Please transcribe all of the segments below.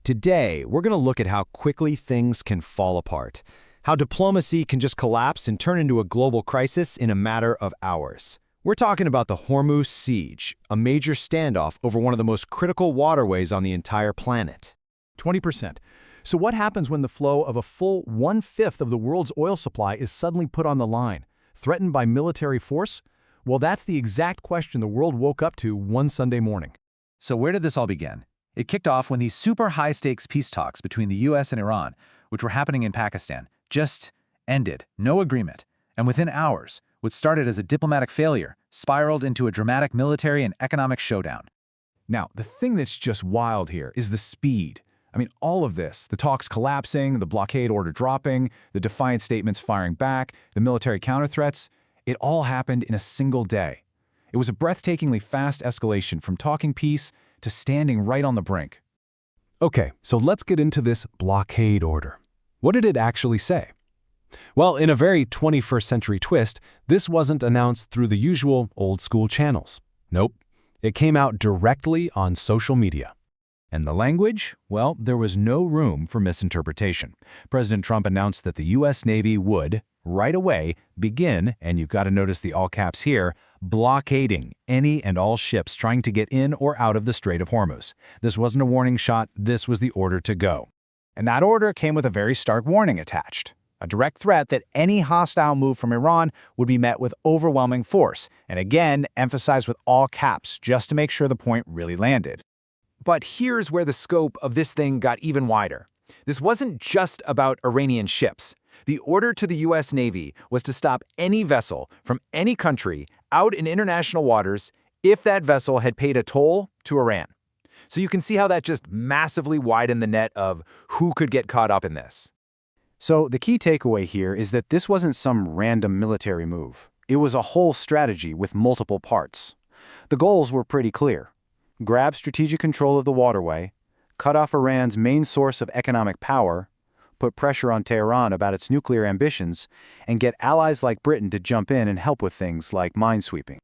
Today, we're going to look at how quickly things can fall apart, how diplomacy can just collapse and turn into a global crisis in a matter of hours. We're talking about the Hormuz siege, a major standoff over one of the most critical waterways on the entire planet. 20%. So what happens when the flow of a full 1/5 of the world's oil supply is suddenly put on the line, threatened by military force? Well, that's the exact question the world woke up to one Sunday morning. So where did this all begin? It kicked off when these super high-stakes peace talks between the US and Iran, which were happening in Pakistan, just ended. No agreement. And within hours, what started as a diplomatic failure spiraled into a dramatic military and economic showdown. Now, the thing that's just wild here is the speed. I mean, all of this, the talks collapsing, the blockade order dropping, the defiant statements firing back, the military counterthreats, it all happened in a single day. It was a breathtakingly fast escalation from talking peace to standing right on the brink. Okay, so let's get into this blockade order. What did it actually say? Well, in a very 21st century twist, this wasn't announced through the usual old-school channels. Nope, it came out directly on social media. And the language? Well, there was no room for misinterpretation. President Trump announced that the U.S. Navy would, right away, begin, and you've got to notice the all caps here, blockading any and all ships trying to get in or out of the Strait of Hormuz. This wasn't a warning shot, this was the order to go. And that order came with a very stark warning attached. A direct threat that any hostile move from Iran would be met with overwhelming force, and again, emphasized with all caps just to make sure the point really landed. But here's where the scope of this thing got even wider. This wasn't just about Iranian ships. The order to the U.S. Navy was to stop any vessel from any country out in international waters if that vessel had paid a toll to Iran. So you can see how that just massively widened the net of who could get caught up in this. So the key takeaway here is that this wasn't some random military move. It was a whole strategy with multiple parts. The goals were pretty clear. Grab strategic control of the waterway, cut off Iran's main source of economic power, put pressure on Tehran about its nuclear ambitions, and get allies like Britain to jump in and help with things like minesweeping.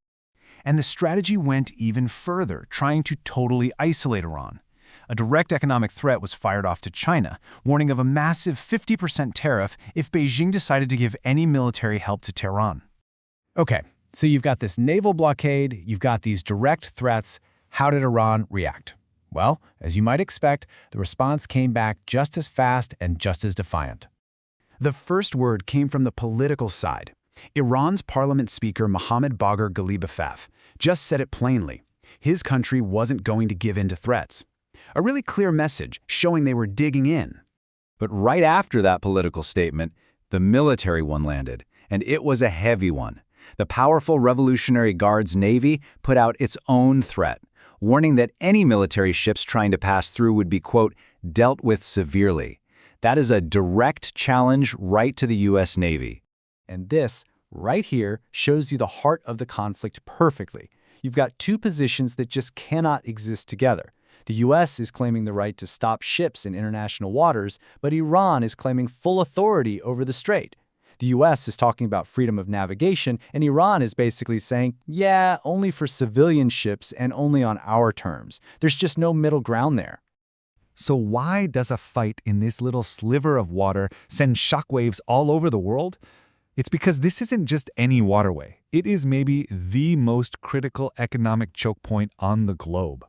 And the strategy went even further, trying to totally isolate Iran. A direct economic threat was fired off to China, warning of a massive 50% tariff if Beijing decided to give any military help to Tehran. Okay, so you've got this naval blockade, you've got these direct threats. How did Iran react? Well, as you might expect, the response came back just as fast and just as defiant. The first word came from the political side. Iran's parliament speaker Mohammad Bagher Ghalibafaf just said it plainly. His country wasn't going to give in to threats. A really clear message showing they were digging in. But right after that political statement, the military one landed, and it was a heavy one. The powerful Revolutionary Guard's Navy put out its own threat, warning that any military ships trying to pass through would be, quote, dealt with severely. That is a direct challenge right to the U.S. Navy. And this, right here, shows you the heart of the conflict perfectly. You've got two positions that just cannot exist together. The U.S. is claiming the right to stop ships in international waters, but Iran is claiming full authority over the strait. The U.S. is talking about freedom of navigation, and Iran is basically saying, yeah, only for civilian ships and only on our terms. There's just no middle ground there. So why does a fight in this little sliver of water send shockwaves all over the world? It's because this isn't just any waterway. It is maybe the most critical economic choke point on the globe.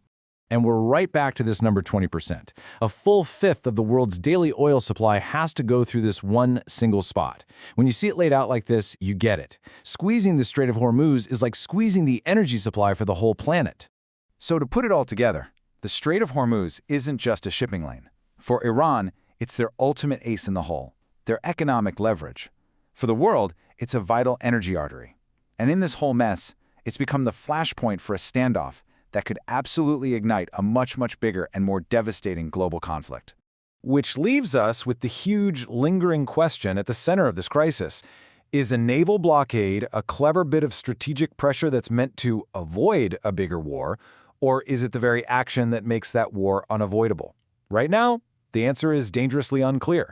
And we're right back to this number 20%. A full fifth of the world's daily oil supply has to go through this one single spot. When you see it laid out like this, you get it. Squeezing the Strait of Hormuz is like squeezing the energy supply for the whole planet. So to put it all together, the Strait of Hormuz isn't just a shipping lane. For Iran, it's their ultimate ace in the hole, their economic leverage. For the world, it's a vital energy artery. And in this whole mess, it's become the flashpoint for a standoff that could absolutely ignite a much, much bigger and more devastating global conflict. Which leaves us with the huge, lingering question at the center of this crisis. Is a naval blockade a clever bit of strategic pressure that's meant to avoid a bigger war, or is it the very action that makes that war unavoidable? Right now, the answer is dangerously unclear.